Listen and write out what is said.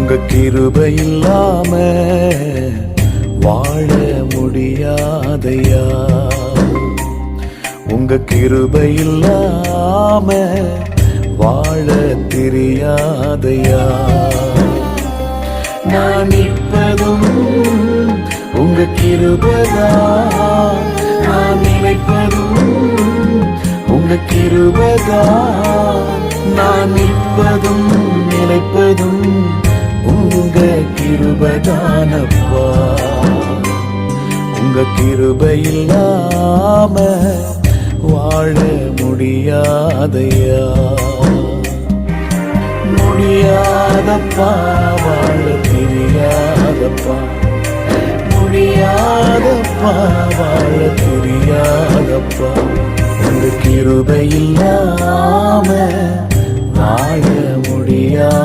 உங்க கிருபை இல்லாம வாழ முடியாதையா. உங்க கிருபை இல்லாம வாழ தெரியாதையா. நான் நிற்பதும் உங்க கிருபைதான், நான் நினைப்பதும் உங்க கிருபைதான். நான் நிற்பதும் நினைப்பதும் உங்க கிருபைதானப்பா. உங்க கிருபை இல்லாம வாழ முடியாதையா. முடியாதப்பா, வாழ தெரியாதப்பா. முடியாதப்பா, வாழ தெரியாதப்பா. உங்க கிருபை இல்லாம வாழ முடியாது.